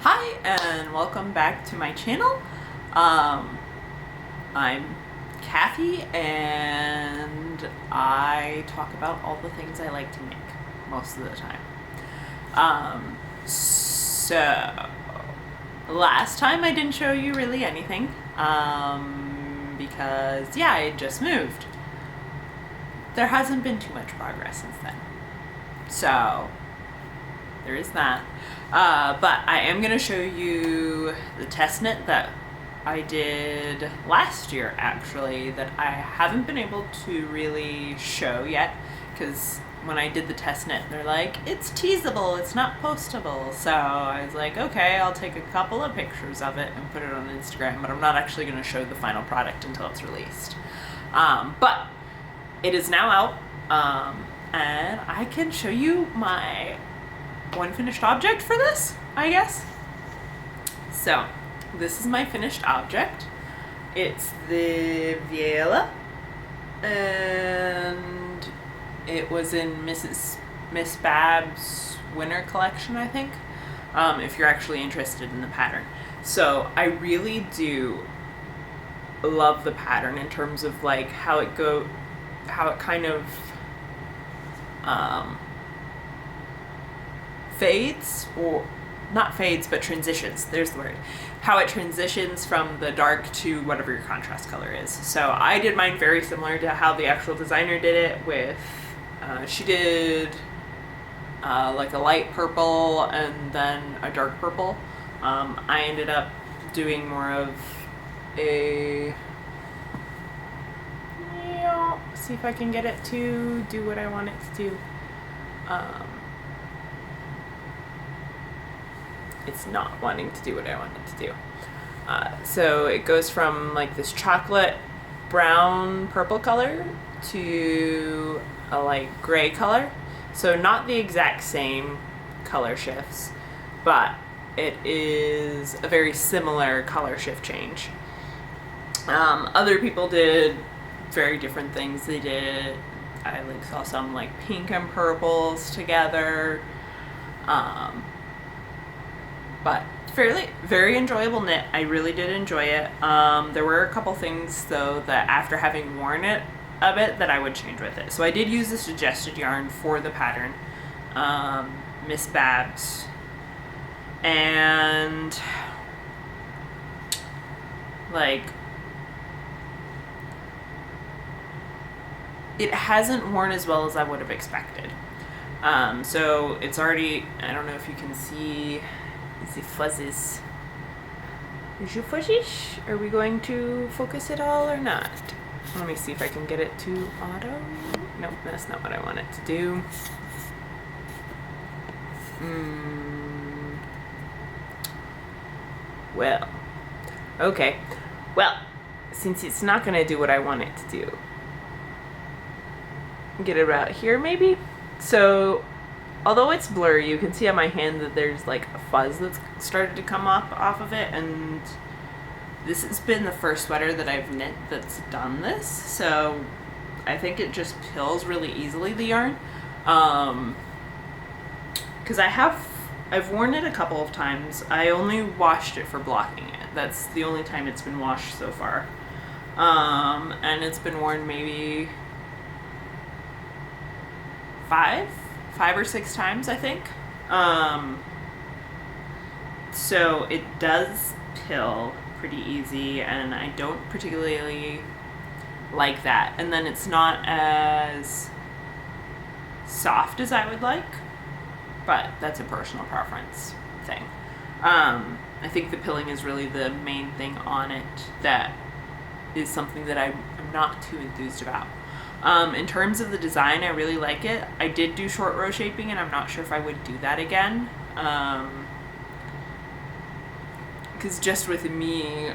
Hi and welcome back to my channel. I'm Kathy and I talk about all the things I like to make most of the time. So last time I didn't show you really anything because I had just moved. There hasn't been too much progress since then. So there is that. But I am going to show you the test knit that I did last year, actually, that I haven't been able to really show yet, because when I did the test knit, they're like, it's teasable, it's not postable. So I was like, okay, I'll take a couple of pictures of it and put it on Instagram, but I'm not actually going to show the final product until it's released. But it is now out, and I can show you my one finished object for this, I guess. So this is my finished object. It's the Vaila, and it was in Miss Bab's winter collection, I think, if you're actually interested in the pattern. So I really do love the pattern in terms of like how it kind of fades, or not fades, but transitions. There's the word. How it transitions from the dark to whatever your contrast color is. So I did mine very similar to how the actual designer did it with, she did like a light purple and then a dark purple. I ended up doing more of a, see if I can get it to do what I want it to do. It's not wanting to do what I want it to do. So it goes from like this chocolate brown purple color to a like gray color. So not the exact same color shifts, but it is a very similar color shift change. Other people did very different things. I like saw some like pink and purples together. But very enjoyable knit. I really did enjoy it. There were a couple things though that after having worn it a bit that I would change with it. So I did use the suggested yarn for the pattern, Miss Bab's, and like it hasn't worn as well as I would have expected. So it's already, I don't know if you can see the fuzzes. Is your fuzzish? Are we going to focus it all or not? Let me see if I can get it to auto. Nope, that's not what I want it to do. Well, okay. Well, since it's not going to do what I want it to do, get it out here maybe? So although it's blurry, you can see on my hand that there's like a fuzz that's started to come off of it, and this has been the first sweater that I've knit that's done this, so I think it just pills really easily, the yarn. Because I've worn it a couple of times. I only washed it for blocking it. That's the only time it's been washed so far. And it's been worn maybe five or six times, I think. So it does pill pretty easy, and I don't particularly like that. And then it's not as soft as I would like, but that's a personal preference thing. I think the pilling is really the main thing on it that is something that I'm not too enthused about. In terms of the design, I really like it. I did do short row shaping, and I'm not sure if I would do that again. Because just with me,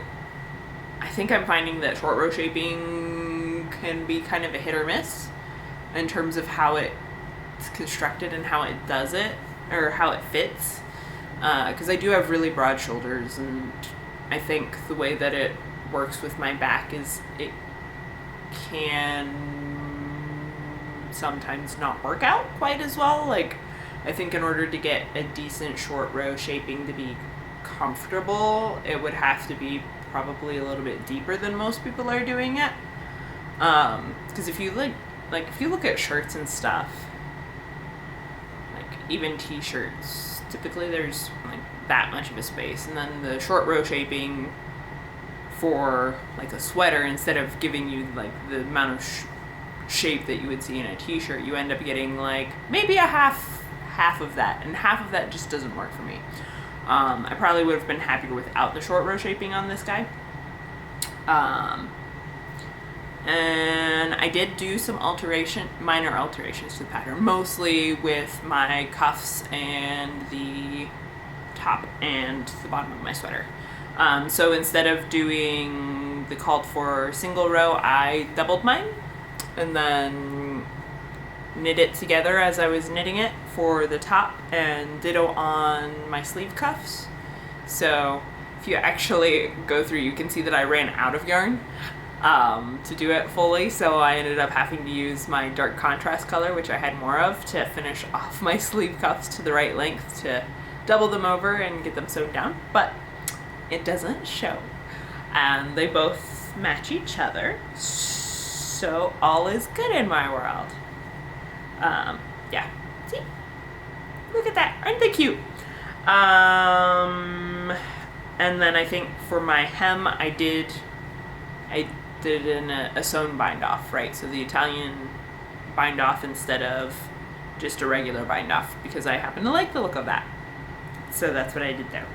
I think I'm finding that short row shaping can be kind of a hit or miss in terms of how it's constructed and how it does it, or how it fits. Because I do have really broad shoulders, and I think the way that it works with my back is it can sometimes not work out quite as well. Like, I think in order to get a decent short row shaping to be comfortable, it would have to be probably a little bit deeper than most people are doing it. Because if you if you look at shirts and stuff, like even t-shirts, typically there's like that much of a space, and then the short row shaping for like a sweater, instead of giving you like the amount of shape that you would see in a t-shirt, you end up getting like maybe a half of that, and half of that just doesn't work for me. I probably would have been happier without the short row shaping on this guy. And I did do some minor alterations to the pattern, mostly with my cuffs and the top and the bottom of my sweater. So instead of doing the called for single row, I doubled mine and then knit it together as I was knitting it for the top, and ditto on my sleeve cuffs. So if you actually go through, you can see that I ran out of yarn to do it fully, so I ended up having to use my dark contrast color, which I had more of, to finish off my sleeve cuffs to the right length to double them over and get them sewn down. But it doesn't show, and they both match each other, so all is good in my world. Yeah, see, look at that, aren't they cute? And then I think for my hem, I did in a sewn bind off, right? So the Italian bind off instead of just a regular bind off, because I happen to like the look of that. So that's what I did there.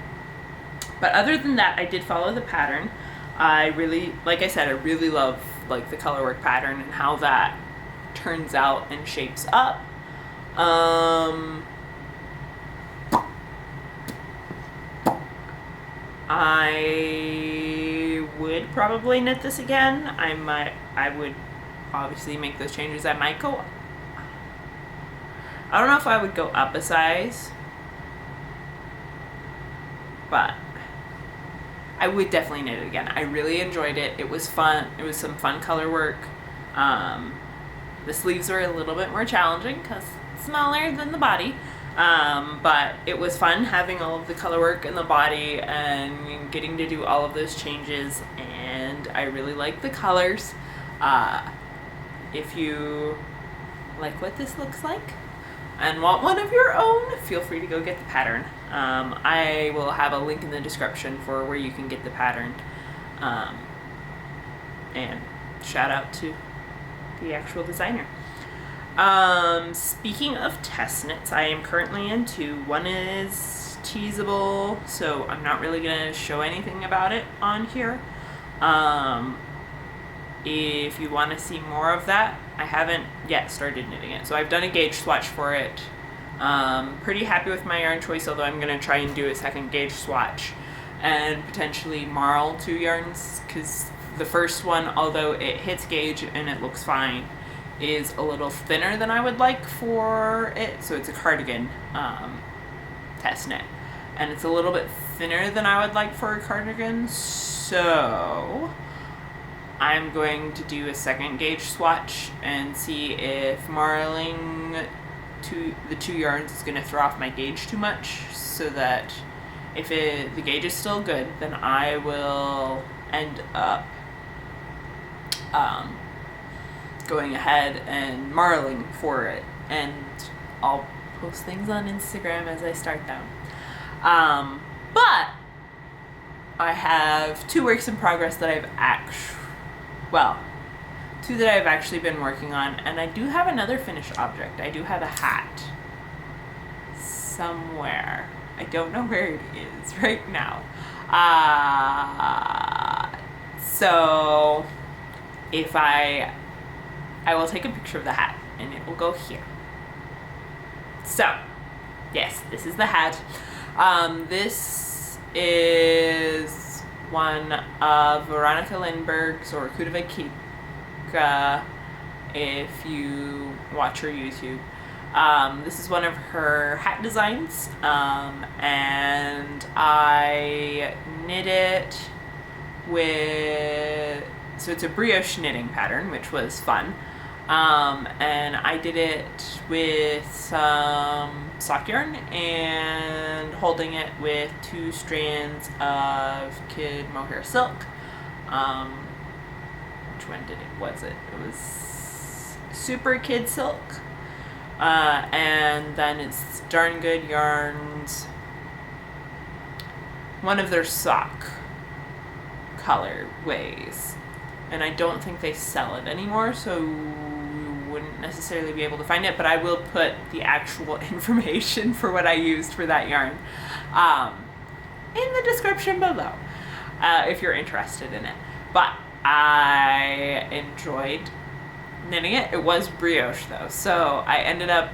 But other than that, I did follow the pattern. I really, like I said, I really love like the colorwork pattern and how that turns out and shapes up. I would probably knit this again. I would obviously make those changes. I might go, I don't know if I would go up a size, but I would definitely knit it again. I really enjoyed it. It was fun. It was some fun color work. The sleeves were a little bit more challenging because it's smaller than the body. But it was fun having all of the color work in the body and getting to do all of those changes, and I really like the colors. If you like what this looks like and want one of your own, feel free to go get the pattern. I will have a link in the description for where you can get the pattern. And shout out to the actual designer. Speaking of test knits, I am currently in two. One is teasable, so I'm not really going to show anything about it on here. If you want to see more of that, I haven't yet started knitting it. So I've done a gauge swatch for it. Pretty happy with my yarn choice, although I'm going to try and do a second gauge swatch and potentially marl 2 yarns, because the first one, although it hits gauge and it looks fine, is a little thinner than I would like for it. So it's a cardigan test knit, and it's a little bit thinner than I would like for a cardigan, so I'm going to do a second gauge swatch and see if marling the 2 yarns is going to throw off my gauge too much, so that if the gauge is still good, then I will end up going ahead and marling for it, and I'll post things on Instagram as I start them. But I have 2 works in progress that I've two that I've actually been working on, and I do have another finished object. I do have a hat somewhere. I don't know where it is right now. So if I will take a picture of the hat and it will go here. So yes, this is the hat. This is one of Veronika Lindberg's, or Kuda Kika if you watch her YouTube. This is one of her hat designs, and I knit it with, so it's a brioche knitting pattern, which was fun. And I did it with some sock yarn and holding it with 2 strands of kid mohair silk. Which one was it? It was super kid silk. And then it's Darn Good Yarns, one of their sock colorways. And I don't think they sell it anymore, so you wouldn't necessarily be able to find it, but I will put the actual information for what I used for that yarn in the description below if you're interested in it. But I enjoyed knitting it. It was brioche though, so I ended up,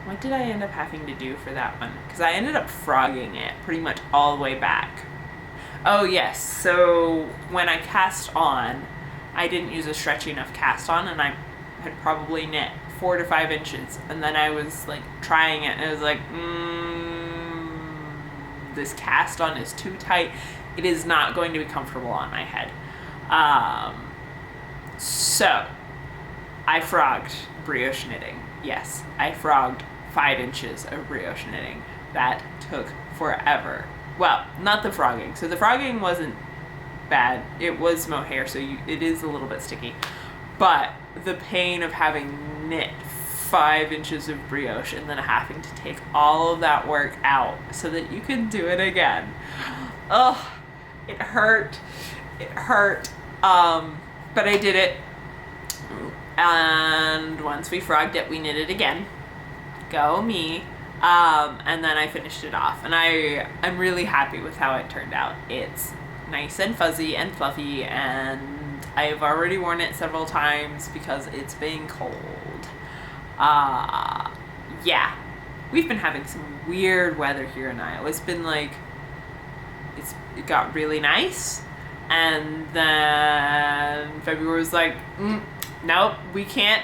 what did I end up having to do for that one? Because I ended up frogging it pretty much all the way back. Oh yes, so when I cast on, I didn't use a stretchy enough cast on, and I had probably knit 4 to 5 inches, and then I was like trying it, and I was like, this cast on is too tight. It is not going to be comfortable on my head. So I frogged brioche knitting. Yes, I frogged 5 inches of brioche knitting. That took forever. Well, not the frogging. So the frogging wasn't bad. It was mohair, so it is a little bit sticky. But the pain of having knit 5 inches of brioche and then having to take all of that work out so that you can do it again. Ugh, it hurt. It hurt. But I did it. And once we frogged it, we knitted again. Go me. And then I finished it off. And I'm really happy with how it turned out. It's nice and fuzzy and fluffy, and I've already worn it several times because it's been cold. Yeah. We've been having some weird weather here in Iowa. It's been like, it got really nice, and then February was like, nope, we can't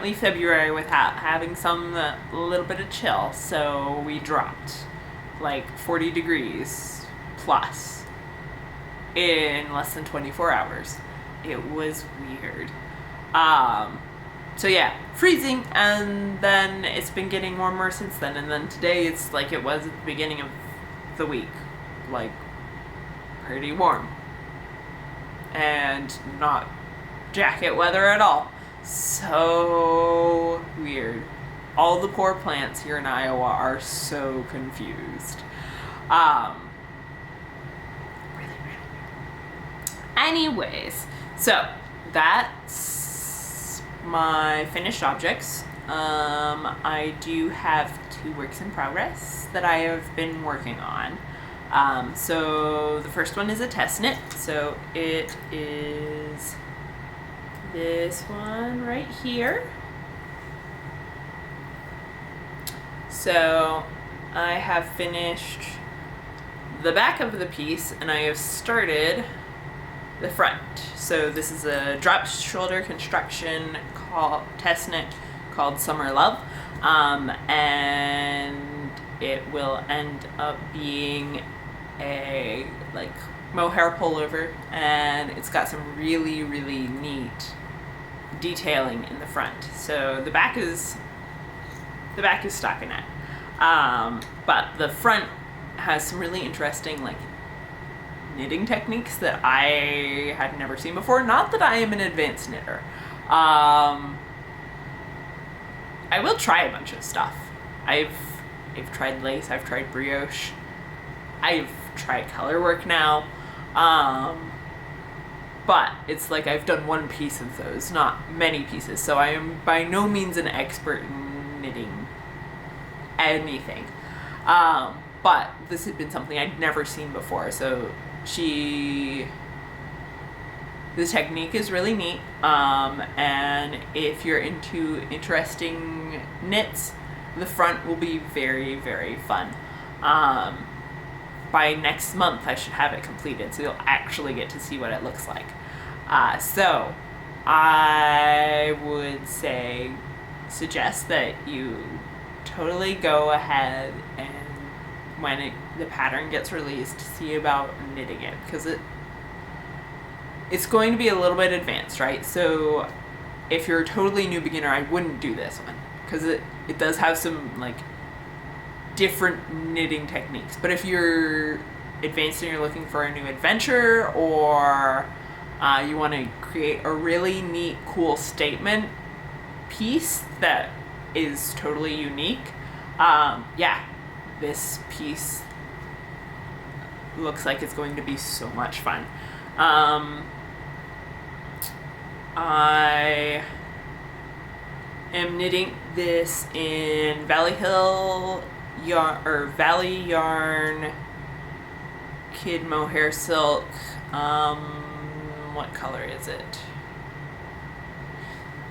leave February without having some little bit of chill. So we dropped like 40 degrees plus in less than 24 hours. It was weird. So yeah, freezing, and then it's been getting warmer since then, and then today it's like it was at the beginning of the week, like pretty warm and not jacket weather at all. So weird. All the poor plants here in Iowa are so confused. Really weird. Anyways, so that's my finished objects. I do have 2 works in progress that I have been working on. So the first one is a test knit. So it is this one right here. So I have finished the back of the piece, and I have started the front. So this is a drop shoulder construction test knit called Summer Love, and it will end up being a like mohair pullover, and it's got some really, really neat detailing in the front. So the back is stockinette, but the front has some really interesting like knitting techniques that I had never seen before. Not that I am an advanced knitter. I will try a bunch of stuff. I've tried lace, I've tried brioche, I've tried color work now, but it's like I've done one piece of those, not many pieces, so I am by no means an expert in knitting anything, but this had been something I'd never seen before. So the technique is really neat, and if you're into interesting knits, the front will be very, very fun. By next month I should have it completed, so you'll actually get to see what it looks like. So I would suggest that you totally go ahead and when the pattern gets released, see about knitting it, because it's going to be a little bit advanced, right? So if you're a totally new beginner, I wouldn't do this one because it does have some like different knitting techniques. But if you're advanced and you're looking for a new adventure, or you want to create a really neat, cool statement piece that is totally unique, yeah, this piece looks like it's going to be so much fun. I am knitting this in Valley Yarn Kid Mohair Silk. What color is it?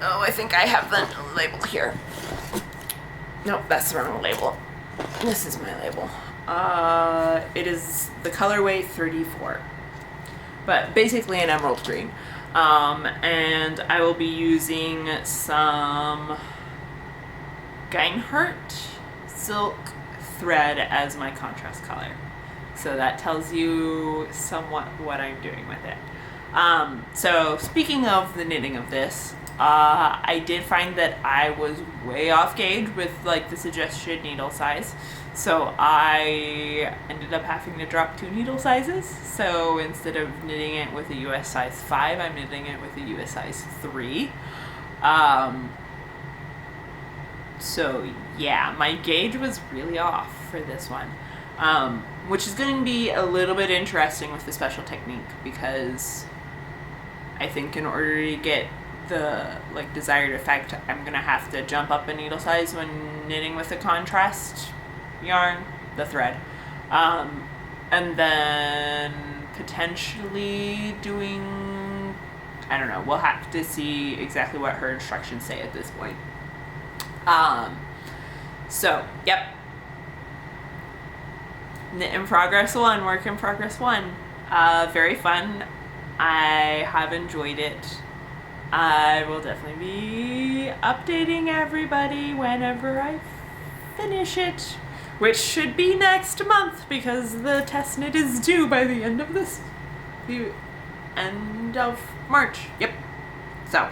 Oh, I think I have the label here. Nope, that's the wrong label. This is my label. It is the colorway 34, but basically an emerald green. And I will be using some Geinhardt silk thread as my contrast color. So that tells you somewhat what I'm doing with it. So speaking of the knitting of this, I did find that I was way off gauge with like the suggested needle size. So I ended up having to drop 2 needle sizes. So instead of knitting it with a US size 5, I'm knitting it with a US size 3. So yeah, my gauge was really off for this one. Which is going to be a little bit interesting with the special technique, because I think in order to get the like desired effect, I'm going to have to jump up a needle size when knitting with the contrast yarn, the thread, and then potentially doing, I don't know, we'll have to see exactly what her instructions say at this point. So yep, knit in progress 1, work in progress 1, very fun. I have enjoyed it. I will definitely be updating everybody whenever I finish it, which should be next month because the test knit is due by the end of the end of March. Yep. So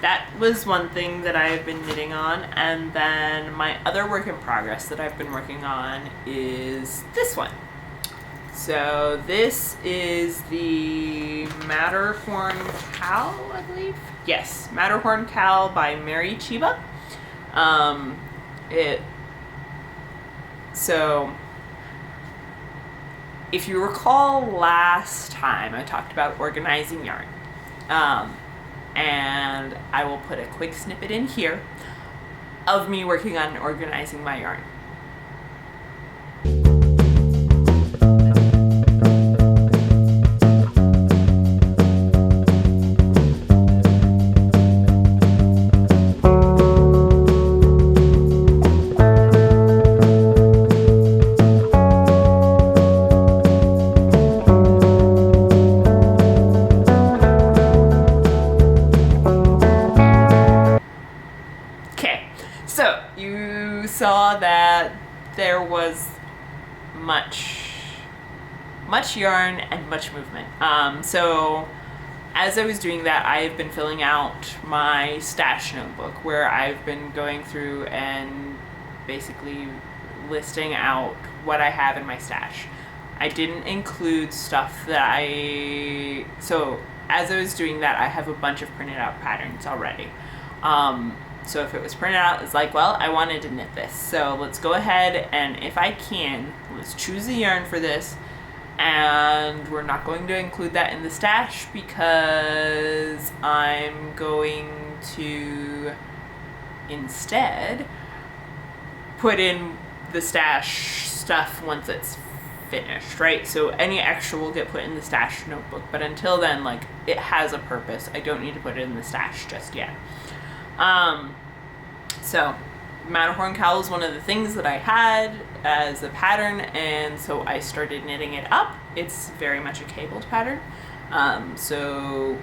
that was one thing that I've been knitting on, and then my other work in progress that I've been working on is this one. So this is the Matterhorn Cowl, I believe. Yes, Matterhorn Cowl by Mary Chiba. So if you recall last time I talked about organizing yarn, and I will put a quick snippet in here of me working on organizing my yarn. Saw that there was much yarn and much movement. So as I was doing that, I've been filling out my stash notebook, where I've been going through and basically listing out what I have in my stash. I didn't include stuff that so as I was doing that, I have a bunch of printed out patterns already. So if it was printed out, it's like, well, I wanted to knit this. So let's go ahead and, if I can, let's choose a yarn for this. And we're not going to include that in the stash because I'm going to instead put in the stash stuff once it's finished, right? So any extra will get put in the stash notebook. But until then, like, it has a purpose. I don't need to put it in the stash just yet. So Matterhorn Cowl is one of the things that I had as a pattern, and so I started knitting it up. It's very much a cabled pattern. So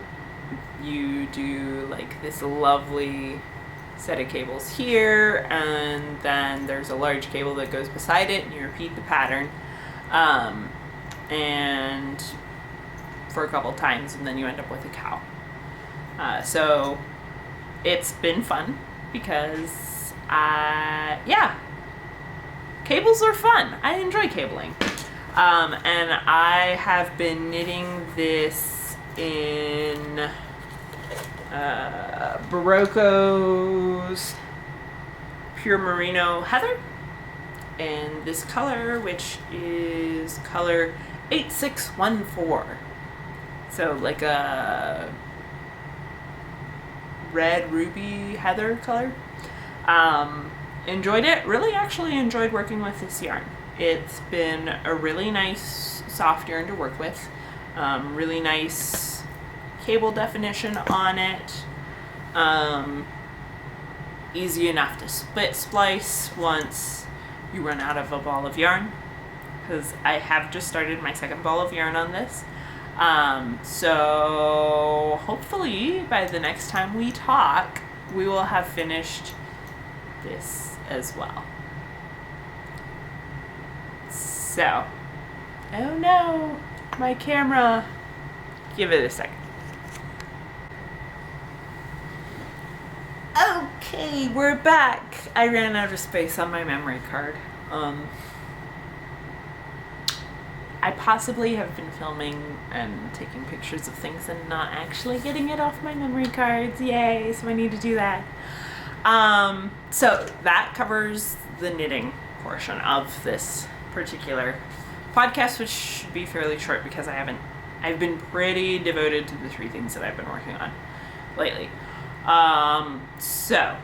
you do like this lovely set of cables here, and then there's a large cable that goes beside it, and you repeat the pattern, and for a couple times, and then you end up with a cowl. So it's been fun because yeah, cables are fun. I enjoy cabling. And I have been knitting this in Barocco's Pure Merino Heather in this color, which is color 8614. So like a red ruby heather color. Enjoyed it. Really actually enjoyed working with this yarn. It's been a really nice soft yarn to work with. Really nice cable definition on it. Easy enough to split splice once you run out of a ball of yarn, because I have just started my second ball of yarn on this. So hopefully by the next time we talk, we will have finished this as well. So, oh no, my camera. Give it a second. Okay, we're back. I ran out of space on my memory card. I possibly have been filming and taking pictures of things and not actually getting it off my memory cards. Yay, so I need to do that. So that covers the knitting portion of this particular podcast, which should be fairly short because I've been pretty devoted to the 3 things that I've been working on lately. So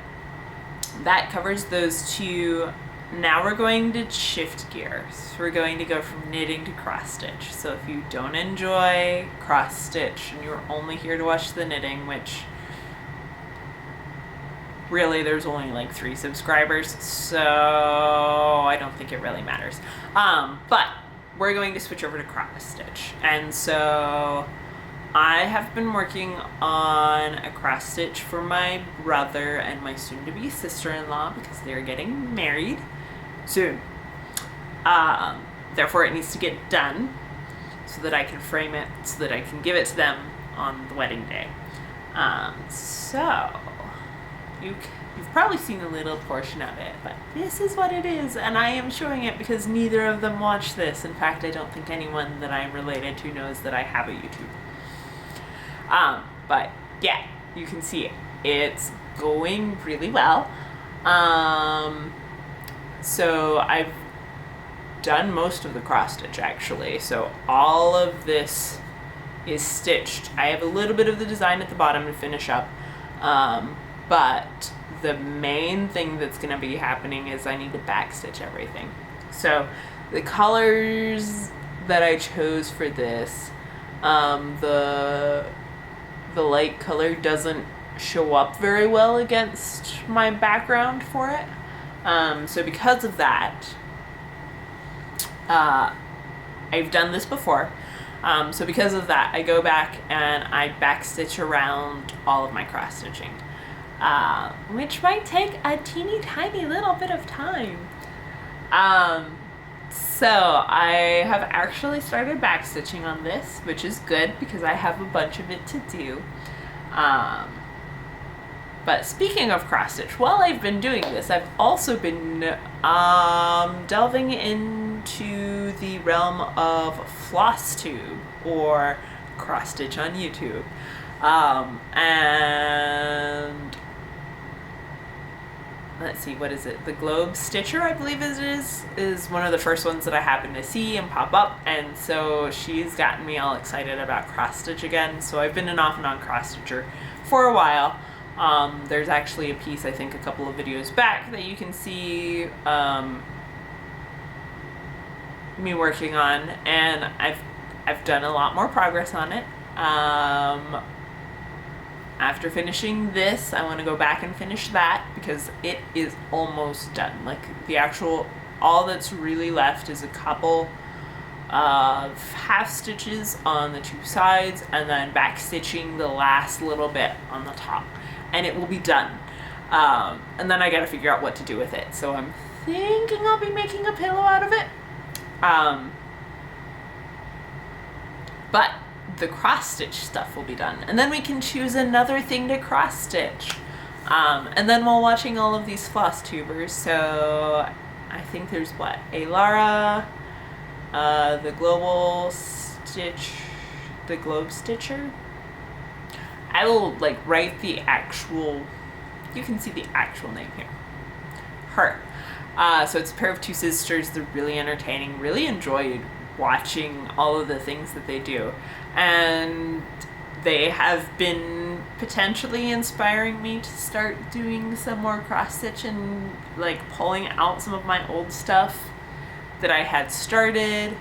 that covers those 2. Now we're going to shift gears. We're going to go from knitting to cross stitch. So if you don't enjoy cross stitch and you're only here to watch the knitting, which really there's only like 3 subscribers, so I don't think it really matters. But we're going to switch over to cross stitch. And so I have been working on a cross stitch for my brother and my soon-to-be sister-in-law because they're getting married soon. Therefore it needs to get done so that I can frame it, so that I can give it to them on the wedding day. So you've probably seen a little portion of it, but this is what it is, and I am showing it because neither of them watch this. In fact, I don't think anyone that I'm related to knows that I have a YouTube. But yeah, you can see it's going really well. So I've done most of the cross stitch actually. So all of this is stitched. I have a little bit of the design at the bottom to finish up. But the main thing that's going to be happening is I need to backstitch everything. So the colors that I chose for this, the light color doesn't show up very well against my background for it. So because of that, I've done this before. So because of that, I go back and I backstitch around all of my cross stitching, which might take a teeny tiny little bit of time. So I have actually started backstitching on this, which is good because I have a bunch of it to do. But speaking of cross stitch, while I've been doing this, I've also been delving into the realm of floss tube or cross stitch on YouTube. And let's see, what is it? The Globe Stitcher, I believe it is one of the first ones that I happened to see and pop up. And so she's gotten me all excited about cross stitch again. So I've been an off and on cross stitcher for a while. There's actually a piece, I think a couple of videos back, that you can see me working on, and I've done a lot more progress on it. After finishing this, I want to go back and finish that because it is almost done. Like all that's really left is a couple of half stitches on the 2 sides and then back stitching the last little bit on the top, and it will be done. And then I gotta figure out what to do with it. So I'm thinking I'll be making a pillow out of it. But the cross stitch stuff will be done, and then we can choose another thing to cross stitch. And then while watching all of these floss tubers, so I think there's what? Alara, the Global Stitch, the Globe Stitcher. I will like write the actual, you can see the actual name here. Her. So it's a pair of two sisters. They're really entertaining. Really enjoyed watching all of the things that they do. And they have been potentially inspiring me to start doing some more cross stitch and like pulling out some of my old stuff that I had started,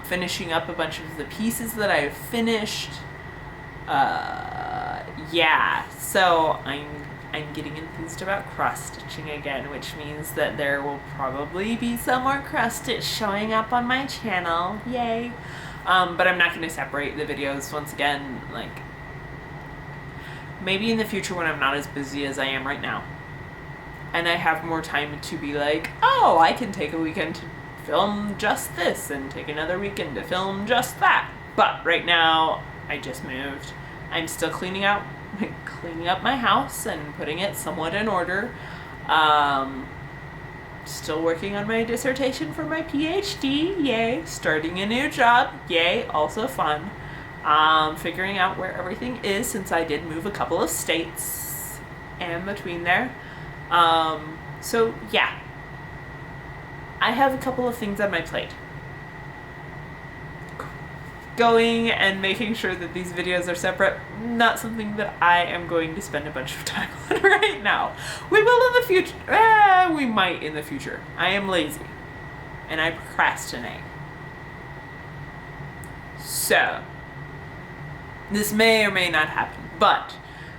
finishing up a bunch of the pieces that I've finished. Yeah, so I'm getting enthused about cross stitching again, which means that there will probably be some more cross stitch showing up on my channel. Yay! But I'm not going to separate the videos once again. Like, maybe in the future when I'm not as busy as I am right now, and I have more time to be like, oh, I can take a weekend to film just this and take another weekend to film just that. But right now, I just moved. I'm still cleaning up my house and putting it somewhat in order. Still working on my dissertation for my PhD, yay. Starting a new job, yay, also fun. Figuring out where everything is since I did move a couple of states and between there. So yeah, I have a couple of things on my plate. Going and making sure that these videos are separate, not something that I am going to spend a bunch of time on right now. We will in the future. We might in the future. I am lazy and I procrastinate. So this may or may not happen, but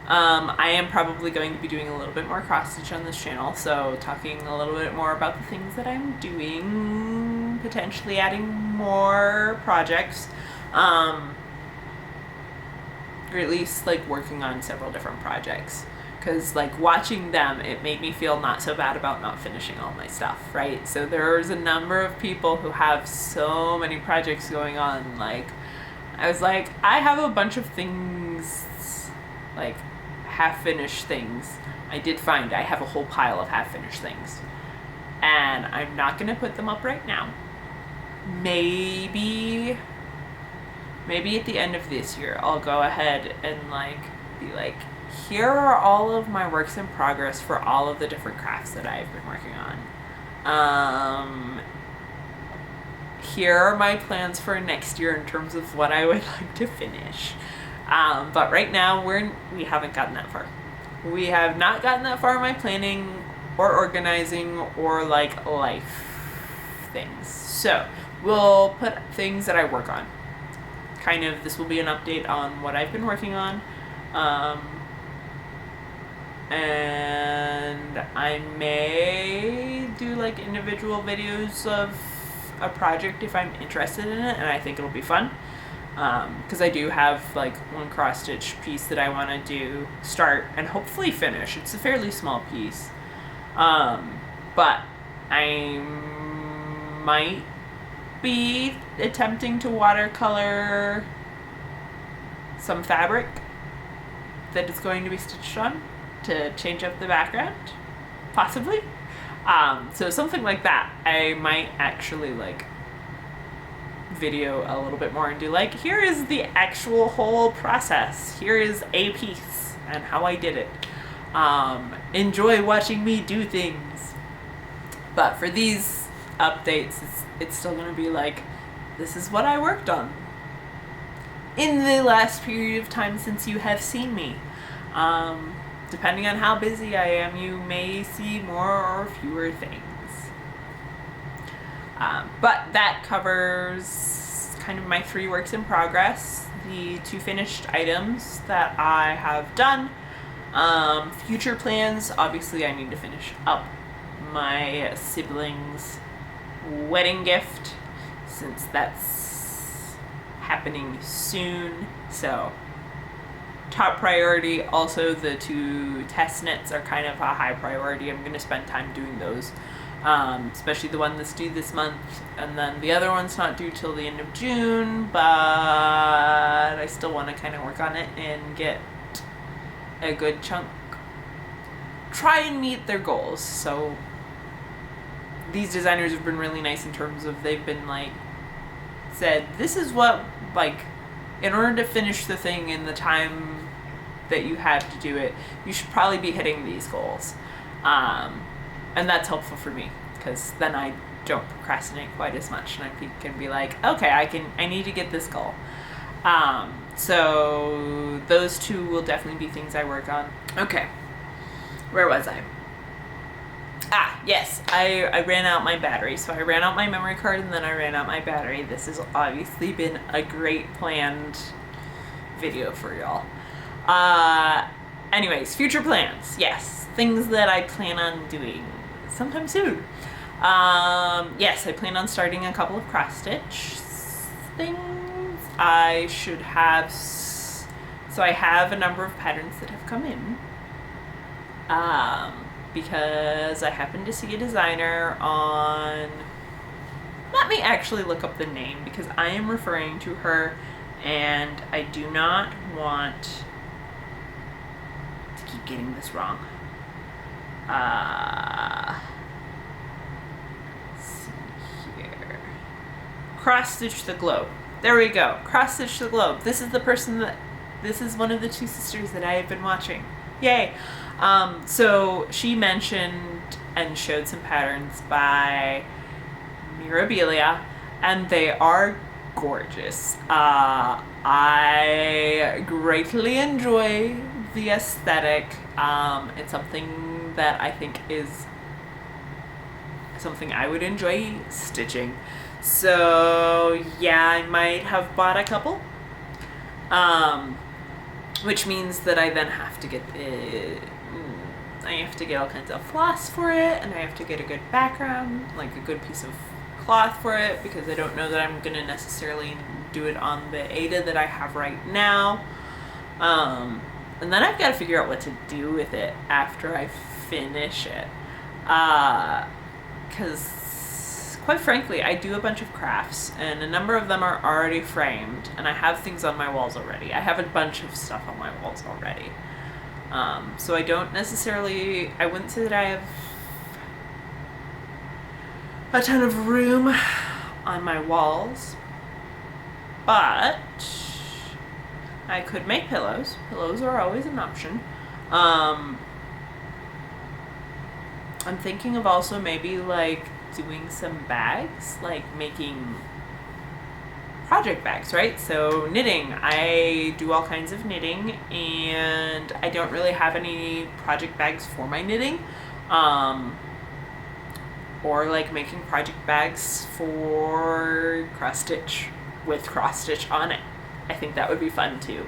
I am probably going to be doing a little bit more cross stitch on this channel, so talking a little bit more about the things that I'm doing, potentially adding more projects. Or at least like working on several different projects, because like watching them, it made me feel not so bad about not finishing all my stuff, right? So there's a number of people who have so many projects going on. Like I was like, I have a bunch of things, like half-finished things. I did find I have a whole pile of half-finished things, and I'm not gonna put them up right now. Maybe at the end of this year, I'll go ahead and like be like, here are all of my works in progress for all of the different crafts that I've been working on. Here are my plans for next year in terms of what I would like to finish. But right now we haven't gotten that far. We have not gotten that far in my planning or organizing or like life things. So we'll put things that I work on. Kind of, this will be an update on what I've been working on. And I may do like individual videos of a project if I'm interested in it, and I think it'll be fun. Because I do have like one cross stitch piece that I want to start and hopefully finish. It's a fairly small piece. But I might be attempting to watercolor some fabric that is going to be stitched on to change up the background, possibly. So something like that, I might actually like video a little bit more and do like, here is the actual whole process. Here is a piece and how I did it. Enjoy watching me do things. But for these updates, it's still going to be like, this is what I worked on in the last period of time since you have seen me. Depending on how busy I am, you may see more or fewer things. But that covers kind of my 3 works in progress, the 2 finished items that I have done. Future plans, obviously I need to finish up my siblings' wedding gift, since that's happening soon. So top priority. Also the 2 test knits are kind of a high priority. I'm going to spend time doing those, especially the one that's due this month, and then the other one's not due till the end of June, but I still want to kind of work on it and get a good chunk try and meet their goals. So these designers have been really nice in terms of they've been like, said, this is what, like, in order to finish the thing in the time that you have to do it, you should probably be hitting these goals. And that's helpful for me, because then I don't procrastinate quite as much, and I can be like, okay, I need to get this goal. So those two will definitely be things I work on. Okay, where was I? Yes, I ran out my battery. So I ran out my memory card, and then I ran out my battery. This has obviously been a great planned video for y'all. Anyways, future plans. Yes, things that I plan on doing sometime soon. Yes, I plan on starting a couple of cross-stitch things. I should have, so I have a number of patterns that have come in. Because I happened to see a designer on, let me actually look up the name, because I am referring to her and I do not want to keep getting this wrong. Let's see here. Cross Stitch the Globe. There we go. Cross Stitch the Globe. This is the person that, this is one of the two sisters that I have been watching. Yay. So she mentioned and showed some patterns by Mirabilia, and they are gorgeous. I greatly enjoy the aesthetic. It's something that I think is something I would enjoy stitching. So yeah, I might have bought a couple. Which means that I then have to get I have to get all kinds of floss for it, and I have to get a good background, like a good piece of cloth for it, because I don't know that I'm gonna necessarily do it on the Ada that I have right now. And then I've got to figure out what to do with it after I finish it. Because quite frankly, I do a bunch of crafts, and a number of them are already framed, and I have things on my walls already. I have a bunch of stuff on my walls already. So I don't necessarily, I wouldn't say that I have a ton of room on my walls, but I could make pillows. Pillows are always an option. I'm thinking of also maybe like doing some bags, like making project bags, right? So knitting, I do all kinds of knitting, and I don't really have any project bags for my knitting. Or like making project bags for cross stitch with cross stitch on it. I think that would be fun too.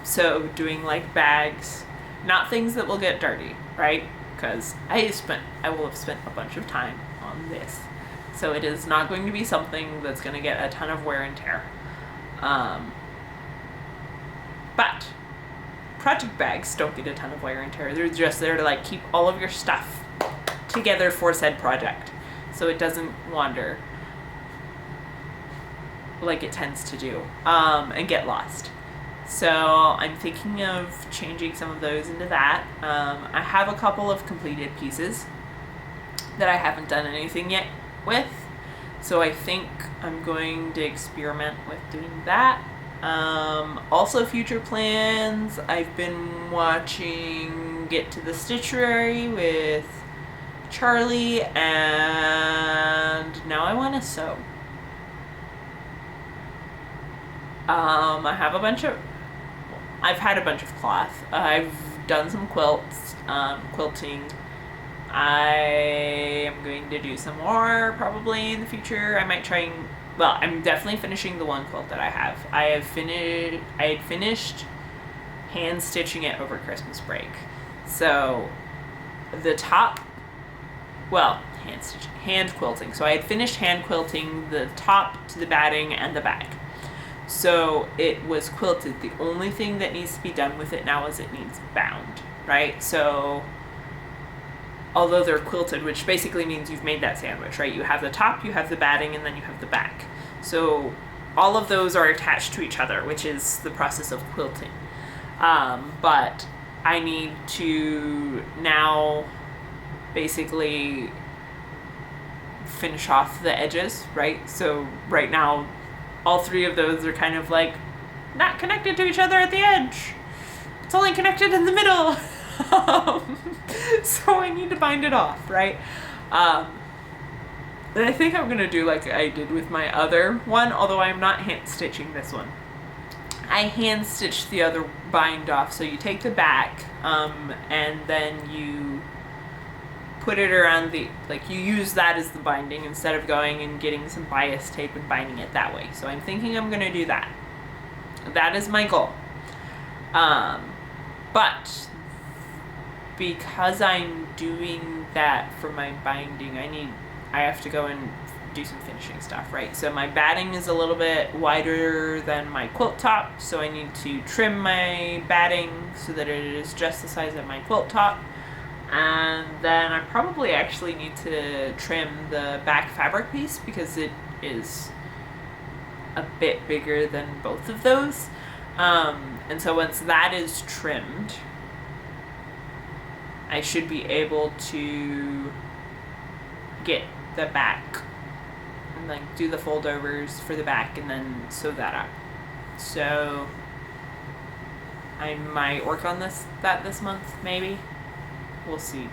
So doing like bags, not things that will get dirty, right? Because I will have spent a bunch of time on this. So it is not going to be something that's going to get a ton of wear and tear. But project bags don't get a ton of wear and tear. They're just there to like keep all of your stuff together for said project, so it doesn't wander like it tends to do, and get lost. So I'm thinking of changing some of those into that. I have a couple of completed pieces that I haven't done anything yet with, so I think I'm going to experiment with doing that. Also future plans, I've been watching Get to the Stitchery with Charlie, and now I want to sew. I've had a bunch of cloth. I've done some quilts, quilting. I am going to do some more probably in the future. I might try and, well, I'm definitely finishing the one quilt that I have. I had finished hand stitching it over Christmas break. So the top, well, hand quilting. So I had finished hand quilting the top to the batting and the back. So it was quilted. The only thing that needs to be done with it now is it needs bound, right? So although they're quilted, which basically means you've made that sandwich, right? You have the top, you have the batting, and then you have the back. So all of those are attached to each other, which is the process of quilting. But I need to now basically finish off the edges, right? So right now, all three of those are kind of like not connected to each other at the edge. It's only connected in the middle. So I need to bind it off, right? And I think I'm going to do like I did with my other one, although I'm not hand stitching this one. I hand stitched the other bind off. So you take the back and then you put it around the, like you use that as the binding instead of going and getting some bias tape and binding it that way. So I'm thinking I'm going to do that. That is my goal. But because I'm doing that for my binding, I have to go and do some finishing stuff, right? So my batting is a little bit wider than my quilt top, so I need to trim my batting so that it is just the size of my quilt top. And then I probably actually need to trim the back fabric piece because it is a bit bigger than both of those. And so once that is trimmed, I should be able to get the back and like do the foldovers for the back and then sew that up. So I might work on this month, maybe. We'll see.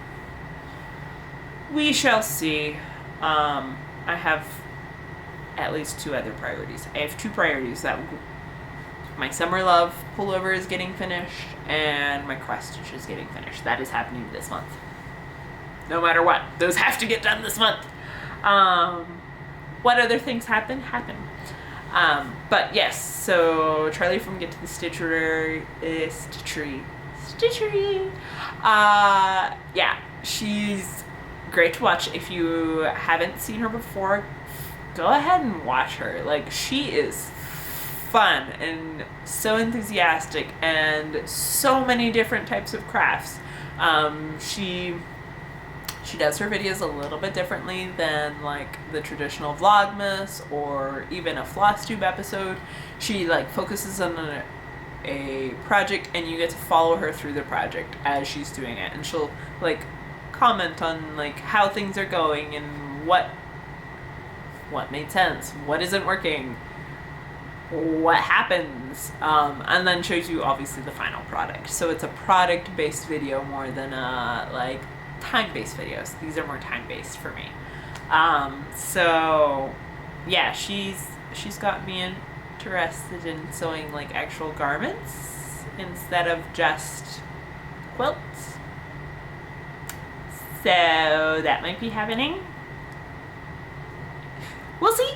We shall see. I have at least two other priorities. I have two priorities. That my Summer Love pullover is getting finished and my cross stitch is getting finished. That is happening this month. No matter what, those have to get done this month. What other things happen? But yes, so Charlie from Get to the Stitchery. Yeah, she's great to watch. If you haven't seen her before, go ahead and watch her. Like, she is fun and so enthusiastic and so many different types of crafts. She does her videos a little bit differently than like the traditional Vlogmas or even a floss tube episode. She like focuses on a project and you get to follow her through the project as she's doing it, and she'll like comment on like how things are going and what made sense, what isn't working, what happens, and then shows you obviously the final product. So it's a product based video more than a like time-based videos. These are more time-based for me. So yeah, she's got me interested in sewing like actual garments instead of just quilts. So that might be happening. We'll see.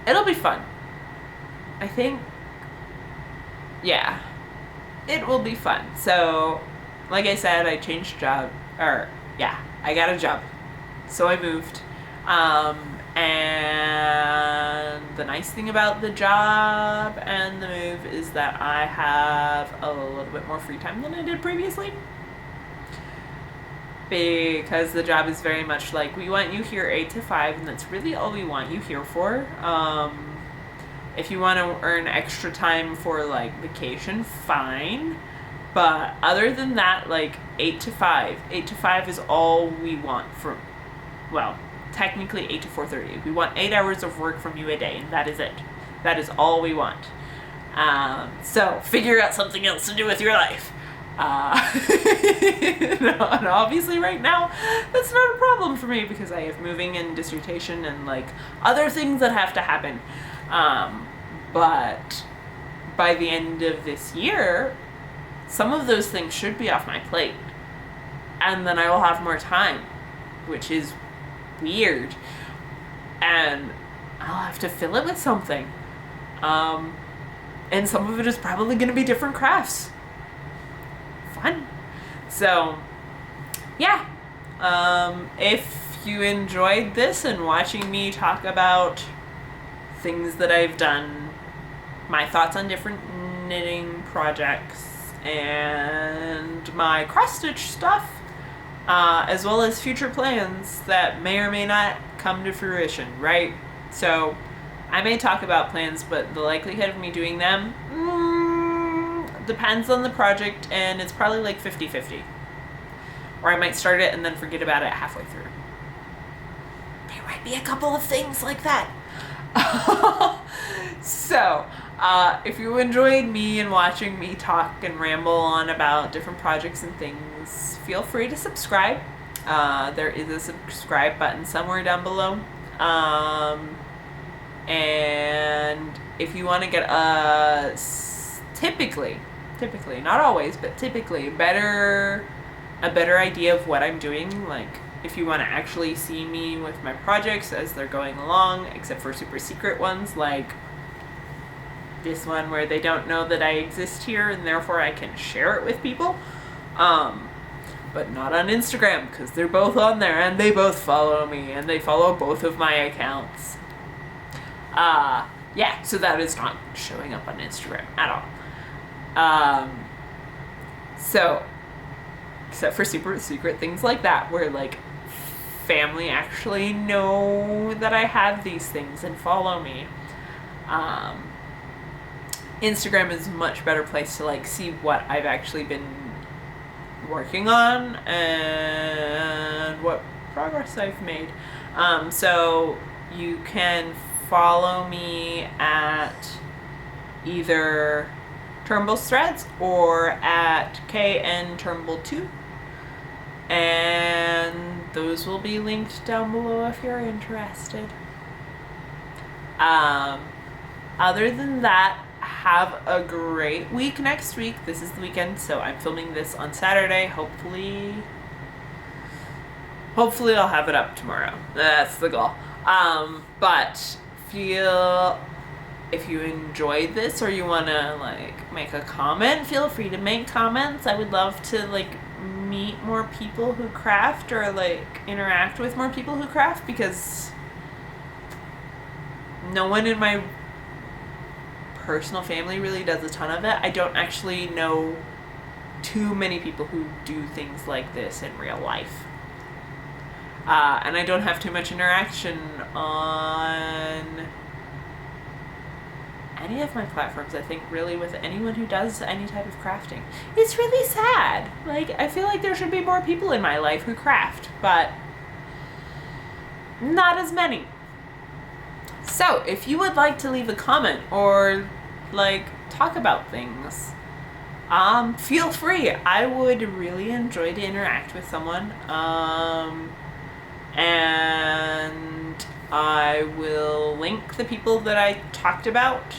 It'll be fun. I think, yeah. It will be fun. So, like I said, I changed job, I got a job. So I moved. And the nice thing about the job and the move is that I have a little bit more free time than I did previously. Because the job is very much like, we want you here 8 to 5, and that's really all we want you here for. If you want to earn extra time for like vacation, fine. But other than that, like 8 to 5. 8 to 5 is all we want from, well, technically 8 to 4:30. We want 8 hours of work from you a day, and that is it. That is all we want. So figure out something else to do with your life. And obviously right now that's not a problem for me because I have moving and dissertation and like other things that have to happen. But by the end of this year, some of those things should be off my plate. And then I will have more time, which is weird. And I'll have to fill it with something. And some of it is probably going to be different crafts. Fun. So, yeah. If you enjoyed this and watching me talk about things that I've done, my thoughts on different knitting projects, and my cross-stitch stuff, as well as future plans that may or may not come to fruition, right? So I may talk about plans, but the likelihood of me doing them, depends on the project, and it's probably like 50-50. Or I might start it and then forget about it halfway through. There might be a couple of things like that. So, if you enjoyed me and watching me talk and ramble on about different projects and things, feel free to subscribe. There is a subscribe button somewhere down below. And if you want to get typically, not always, but typically, a better idea of what I'm doing, like if you want to actually see me with my projects as they're going along, except for super secret ones like this one where they don't know that I exist here and therefore I can share it with people. But not on Instagram, because they're both on there and they both follow me and they follow both of my accounts. Yeah, so that is not showing up on Instagram at all. So, except for super secret things like that, where like family actually know that I have these things and follow me. Instagram is a much better place to like see what I've actually been working on and what progress I've made. So you can follow me at either Turnbull's Threads or at KNTurnbull2, and those will be linked down below if you're interested. Other than that, have a great week next week. This is the weekend, so I'm filming this on Saturday. Hopefully I'll have it up tomorrow. That's the goal. But if you enjoyed this or you want to like make a comment, feel free to make comments. I would love to like meet more people who craft or like interact with more people who craft, because no one in my personal family really does a ton of it. I don't actually know too many people who do things like this in real life. And I don't have too much interaction on any of my platforms, I think, really, with anyone who does any type of crafting. It's really sad. Like, I feel like there should be more people in my life who craft, but not as many. So, if you would like to leave a comment or, like, talk about things, feel free. I would really enjoy to interact with someone. And I will link the people that I talked about.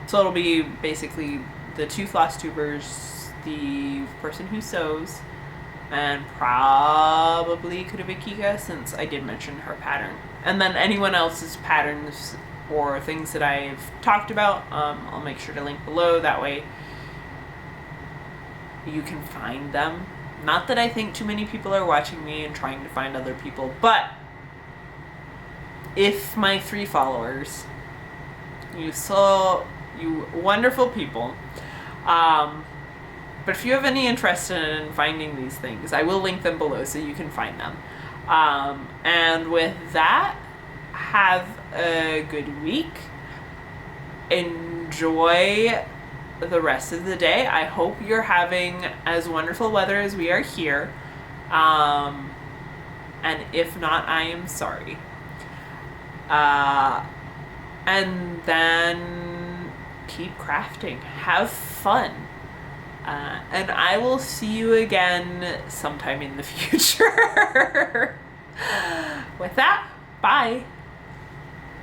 So it'll be basically the two floss tubers, the person who sews, and probably Kirsten-Michelle, since I did mention her pattern. And then anyone else's patterns or things that I've talked about, I'll make sure to link below. That way you can find them. Not that I think too many people are watching me and trying to find other people, but if my 3 followers, you wonderful people, but if you have any interest in finding these things, I will link them below so you can find them. And with that, have a good week. Enjoy the rest of the day. I hope you're having as wonderful weather as we are here. And if not, I am sorry. And then keep crafting. Have fun. And I will see you again sometime in the future. With that, bye.